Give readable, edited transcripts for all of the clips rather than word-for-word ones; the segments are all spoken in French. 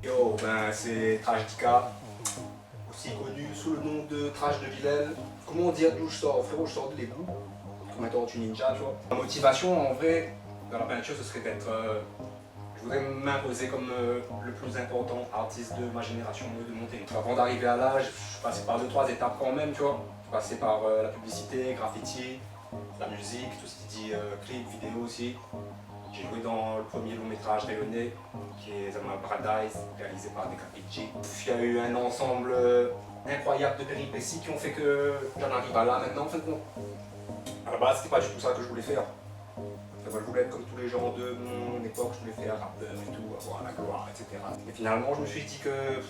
Yo, ben c'est Trash Dika, aussi connu sous le nom de Trash de Villel. Comment dire d'où je sors? Frérot, je sors de l'égout, comme étant tu ninja, tu vois. Ma motivation, en vrai, dans la peinture, ce serait d'être... je voudrais m'imposer comme le plus important artiste de ma génération de monter. Avant d'arriver à l'âge, je suis passé par 2-3 étapes quand même, tu vois. Je suis passé par la publicité, graffiti, la musique, tout ce qui dit clip, vidéo aussi. J'ai joué dans le premier long métrage rayonné, qui est Zama Paradise, réalisé par Decapitchi. Il y a eu un ensemble incroyable de péripéties qui ont fait que j'en arrive à là maintenant. En fait, bon, à la base, c'était pas du tout ça que je voulais faire. Enfin, moi, je voulais être comme tous les gens de mon époque, je voulais faire rappeur et tout, avoir la gloire, etc. Mais finalement, je me suis dit que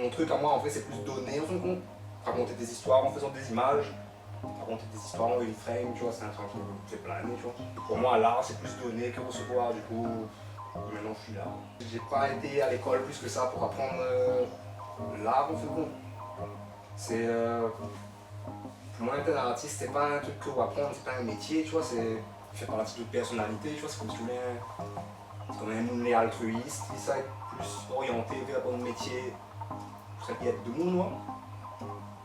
mon truc à moi, en vrai, c'est plus donner, en fin de compte. Raconter des histoires en faisant des images. Raconter des histoires en une frame, tu vois, c'est un truc qui me fait planer, tu vois. Et pour moi, l'art, c'est plus donner que recevoir, du coup, maintenant je suis là. J'ai pas été à l'école plus que ça pour apprendre l'art, en fait, bon. C'est... pour moi, être un artiste, c'est pas un truc que vous apprendre, c'est pas un métier, tu vois, c'est... fait partie de votre personnalité, tu vois, c'est comme si tu voulais... C'est comme un monde altruiste, et ça, être plus orienté vers un métier, ça peut être de mon moi.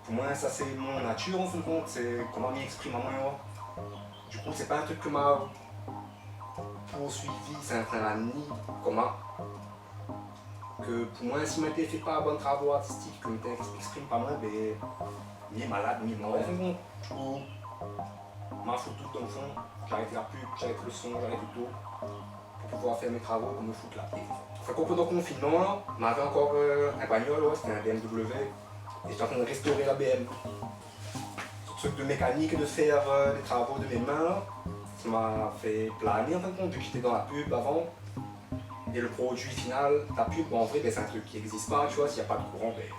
Pour moi, ça c'est mon nature en fin de compte, c'est comment m'y exprime à moi. Du coup, c'est pas un truc que m'a poursuivi, c'est un train ni comment. Que pour moi, si je m'étais fait pas un bon travail artistique, que je m'exprime pas moi, ben, il est malade, il est mort. En fin de compte, du coup, moi, je fous tout dans le fond, j'arrête la pub, j'arrête le son, j'arrête tout pour pouvoir faire mes travaux, pour me foutre la paix. Fait qu'au pendant le confinement, on avait encore un bagnole, ouais, c'était un BMW. Et j'étais en train de restaurer la BM. Ce truc de mécanique et de faire les travaux de mes mains, ça m'a fait planer en fin de compte, vu que j'étais dans la pub avant. Et le produit final, ta pub, bon, en vrai, ben, c'est un truc qui n'existe pas, tu vois, s'il n'y a pas de courant, ben,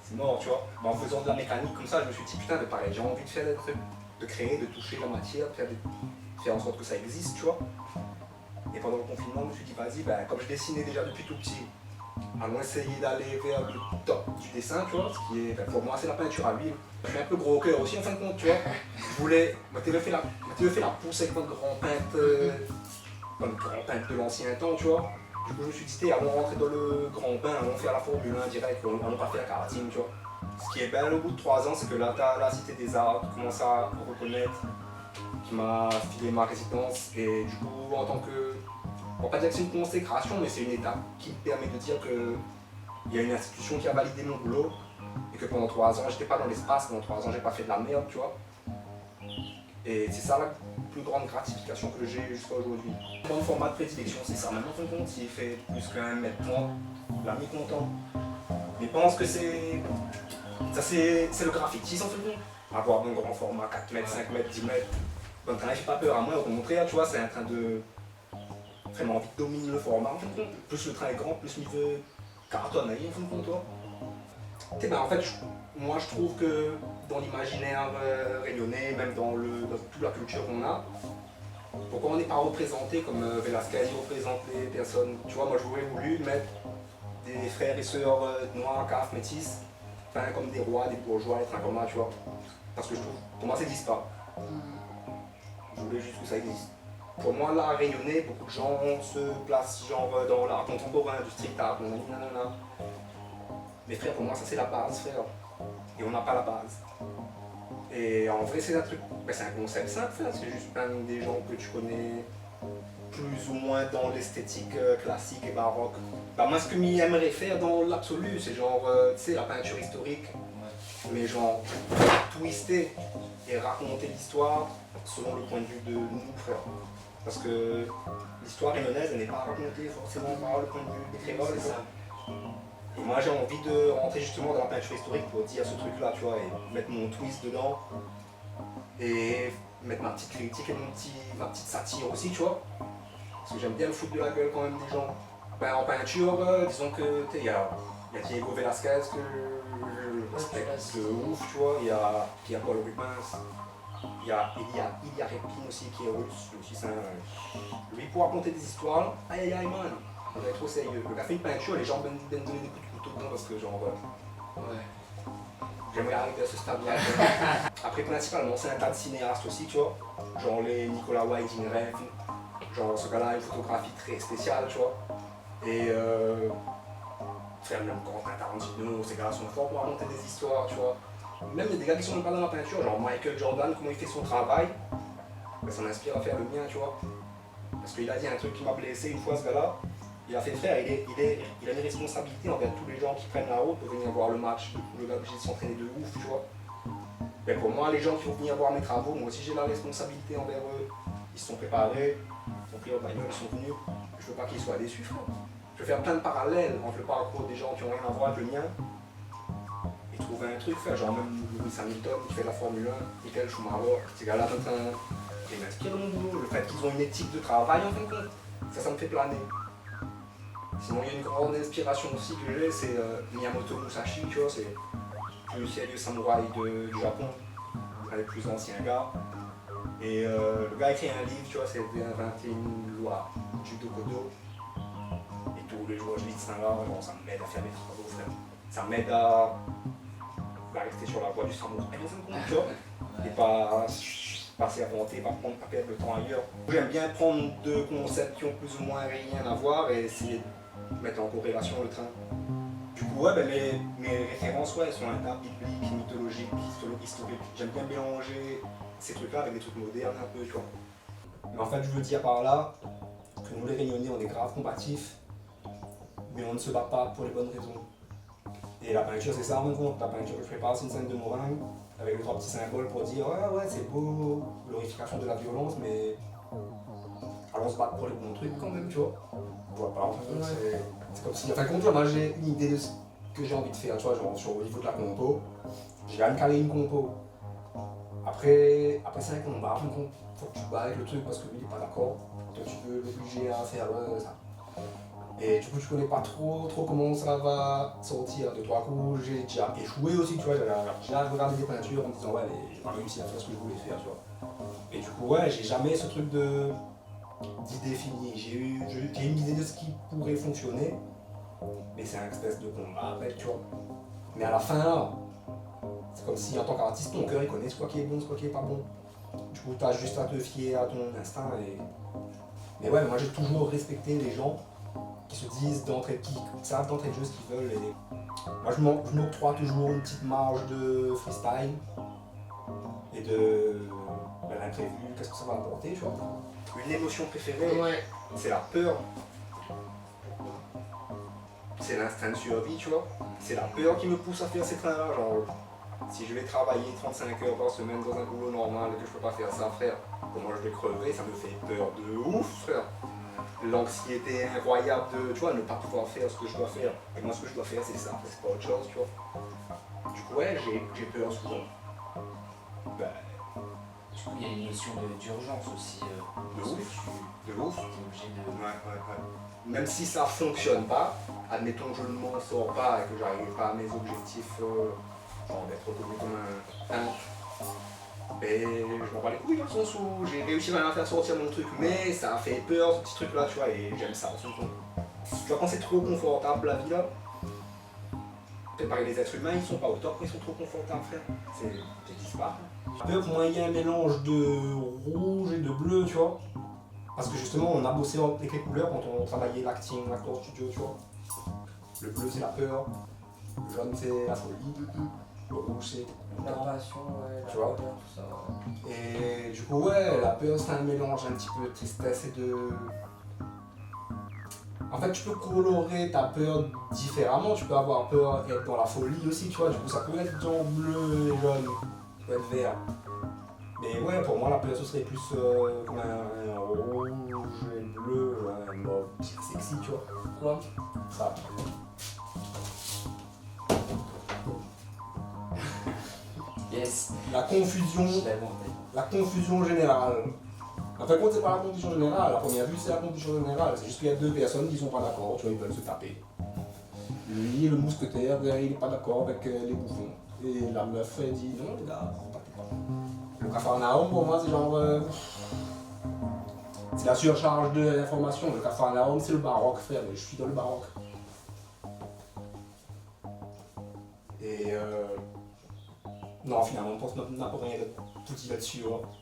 c'est mort, tu vois. Ben, en faisant de la mécanique comme ça, je me suis dit, putain, ben, pareil, j'ai envie de faire des trucs, de créer, de toucher la matière, de faire en sorte que ça existe, tu vois. Et pendant le confinement, je me suis dit, vas-y, ben, comme je dessinais déjà depuis tout petit, allons essayer d'aller vers le top du dessin, tu vois, ce qui est, pour moi, c'est la peinture à l'huile. Je suis un peu gros au cœur aussi, en fin de compte, tu vois. Je voulais, tu fait la pousse avec notre grand peintre de l'ancien temps, tu vois. Du coup, je me suis dit, allons rentrer dans le grand bain, allons faire la Formule 1 direct, allons pas faire karting, tu vois. Ce qui est bien au bout de 3 ans, c'est que là, tu as la Cité des Arts, tu commences à reconnaître, qui m'a filé ma résidence, et du coup, en tant que... On va pas dire que c'est une consécration, mais c'est une étape qui me permet de dire qu'il y a une institution qui a validé mon boulot, et que pendant 3 ans, j'étais pas dans l'espace, pendant 3 ans, j'ai pas fait de la merde, tu vois. Et c'est ça la plus grande gratification que j'ai jusqu'à aujourd'hui. Mon format de prédilection, c'est ça. Maintenant, ton compte, s'il fait plus qu'un mètre 30, l'ami content. Mais pense que c'est. Ça, c'est le graffiti, sans fait. Avoir un grand format, 4 mètres, 5 mètres, 10 mètres. Bon, t'en as pas peur à moi, au contraire, tu vois, c'est un train de. Vraiment envie de dominer le format, en fin de compte. Plus le train est grand, plus il veut cartonner, en fin de compte, toi. En fait, moi je trouve que dans l'imaginaire réunionnais, même dans toute la culture qu'on a, pourquoi on n'est pas représenté comme Velasquez représente les personnes. Tu vois, moi j'aurais voulu mettre des frères et sœurs noirs, caf, métis, peints comme des rois, des bourgeois, des trucs comme ça, tu vois. Parce que je trouve, pour moi ça n'existe pas. Je voulais juste que ça existe. Pour moi, l'art rayonné, beaucoup de gens se placent genre dans l'art contemporain, du street art, nanana. Mais frère, pour moi, ça c'est la base, frère. Et on n'a pas la base. Et en vrai, c'est un truc, c'est un concept simple, frère. C'est juste plein des gens que tu connais plus ou moins dans l'esthétique classique et baroque. Bah, moi, ce que m'y aimerais faire dans l'absolu, c'est genre, tu sais, la peinture historique, mais genre, twister et raconter l'histoire selon le point de vue de nous, frère. Parce que l'histoire réunionnaise, elle n'est pas racontée forcément par le point de vue des créoles, c'est ça. Et moi j'ai envie de rentrer justement dans la peinture historique pour dire ce truc là, tu vois, et mettre mon twist dedans, et mettre ma petite critique et ma petite satire aussi, tu vois. Parce que j'aime bien me foutre de la gueule quand même des gens. Ben, en peinture, disons que il y a Diego Velasquez que respecte de ouf, tu vois. Il y a Paul Rubens, il y a Ilya Repin aussi qui est russe, lui aussi c'est un... Lui pour raconter des histoires, aïe aïe man, on est trop sérieux. Le gars fait une peinture, les gens viennent donner des coups de couteau dedans parce que genre... Ouais. J'aimerais arriver à ce stade-là. Après principalement c'est un tas de cinéastes aussi, tu vois. Genre les Nicolas Winding Refn, genre ce gars-là a une photographie très spéciale, tu vois. Et faire même Quentin Tarantino, ces gars-là sont forts pour raconter des histoires, tu vois. Même il y a des gars qui sont même pas dans la peinture, genre Michael Jordan, comment il fait son travail, ben, ça m'inspire à faire le mien, tu vois. Parce qu'il a dit un truc qui m'a blessé une fois, ce gars-là. Il a fait frère, il a une responsabilité envers tous les gens qui prennent la route pour venir voir le match. Le gars obligé de s'entraîner de ouf, tu vois. Ben, pour moi, les gens qui vont venir voir mes travaux, moi aussi j'ai la responsabilité envers eux. Ils se sont préparés, ils ont pris leur bagnole, ils sont venus. Je veux pas qu'ils soient déçus, frère. Je vais faire plein de parallèles entre le parcours des gens qui n'ont rien à voir avec le mien et trouver un truc, faire genre même Lewis Hamilton qui fait de la Formule 1, Michael Schumacher, ces gars-là, ils m'inspirent mon boulot. Le fait qu'ils ont une éthique de travail, en fin de compte, ça me fait planer. Sinon, il y a une grande inspiration aussi que j'ai, c'est Miyamoto Musashi, tu vois, c'est le plus sérieux samouraï du Japon, un des plus anciens gars. Et le gars a écrit un livre, tu vois, c'est 21 lois du Dokodo. Et tous les jours, je lis ça là, genre, ça m'aide à faire mes travaux, frère. Ça m'aide à rester sur la voie du samouraï, en fin de compte, tu vois, et pas s'inventer, pas perdre le temps ailleurs. J'aime bien prendre deux concepts qui ont plus ou moins rien à voir et essayer de mettre en corrélation le train. Du coup, ouais, ben mes références, ouais, elles sont un tas bibliques, mythologiques, historiques. J'aime bien mélanger ces trucs-là avec des trucs modernes un peu, tu vois. Mais en fait, je veux dire par là que nous les Réunionnais, on est grave combatifs, mais on ne se bat pas pour les bonnes raisons. Et la peinture, c'est ça en même compte. La peinture que je prépare, c'est une scène de meringue avec les trois petits symboles pour dire ouais, c'est beau, glorification de la violence, mais allons se battre pour les bons trucs quand même, tu vois. On voit pas, en fait, c'est comme si, enfin, compte, moi j'ai une idée de ce que j'ai envie de faire, tu vois, genre au niveau de la compo, j'ai quand même calé une compo. Après c'est un combat, en compte, faut que tu bats avec le truc parce que lui il est pas d'accord, donc tu veux l'obliger à faire ça. Et du coup, je connais pas trop comment ça va sortir. De trois coups, j'ai déjà échoué aussi, tu vois. J'ai regardé des peintures en me disant, ouais, j'ai pas réussi à faire ce que je voulais faire, tu vois. Et du coup, ouais, j'ai jamais ce truc d'idée finie. J'ai une idée de ce qui pourrait fonctionner, mais c'est un espèce de combat après, tu vois. Mais à la fin, là, c'est comme si en tant qu'artiste, ton cœur, il connaît ce quoi qui est bon, ce quoi qui est pas bon. Du coup, t'as juste à te fier à ton instinct. Mais ouais, moi, j'ai toujours respecté les gens qui se disent qui savent d'entrée de jeu ce qu'ils veulent. Et moi je m'octroie toujours une petite marge de freestyle et de l'imprévu, qu'est-ce que ça va apporter, tu vois. Une émotion préférée, ouais, c'est la peur. C'est l'instinct de survie, tu vois. C'est la peur qui me pousse à faire ces trains-là, genre si je vais travailler 35 heures par semaine dans un boulot normal et que je peux pas faire ça, frère, comment je vais crever, ça me fait peur de ouf, frère. L'anxiété incroyable de, tu vois, ne pas pouvoir faire ce que je dois faire. Et moi, ce que je dois faire, c'est ça, c'est pas autre chose, tu vois. Du coup, ouais, j'ai peur souvent. Du coup, il y a une notion d'urgence aussi. De ouf. De ouf. T'es obligé de... Ouais. Même si ça fonctionne pas, admettons que je ne m'en sors pas et que j'arrive pas à mes objectifs, genre d'être reconnu comme un et je m'en bats les couilles dans le sens où j'ai réussi à faire sortir mon truc, mais ça a fait peur ce petit truc là, tu vois, et j'aime ça en son compte. Tu vois, quand c'est trop confortable la vie là, peut-être pareil, les êtres humains ils sont pas au top, mais ils sont trop confortables, frère. C'est disparaît. Pour moi, il y a un mélange de rouge et de bleu, tu vois, parce que justement on a bossé avec les couleurs quand on travaillait l'acting, l'actor studio, tu vois. Le bleu c'est la peur, le jaune c'est la folie, le rouge c'est la passion, ouais, tu vois, peur, tout ça. Ouais. Et du coup, ouais, la peur c'est un mélange un petit peu de tristesse et de. En fait, tu peux colorer ta peur différemment. Tu peux avoir peur et être dans la folie aussi, tu vois. Du coup, ça peut être genre bleu et jaune, ça peut être vert. Mais ouais, pour moi, la peur ce serait plus comme un rouge et bleu, un mauve sexy, tu vois. Quoi? Ça. Yes. La confusion générale. En fait, c'est pas la confusion générale. À première vue, c'est la confusion générale. C'est juste qu'il y a deux personnes qui sont pas d'accord, tu vois, ils veulent se taper. Lui, le mousquetaire, il est pas d'accord avec les bouffons. Et la meuf, elle dit non, les gars, partez pas. Le Capharnaüm, pour moi, c'est genre. C'est la surcharge de l'information. Le Capharnaüm, c'est le baroque, frère. Mais je suis dans le baroque. Et non, finalement, on pense n'a pas rien de tout dit là-dessus. Hein.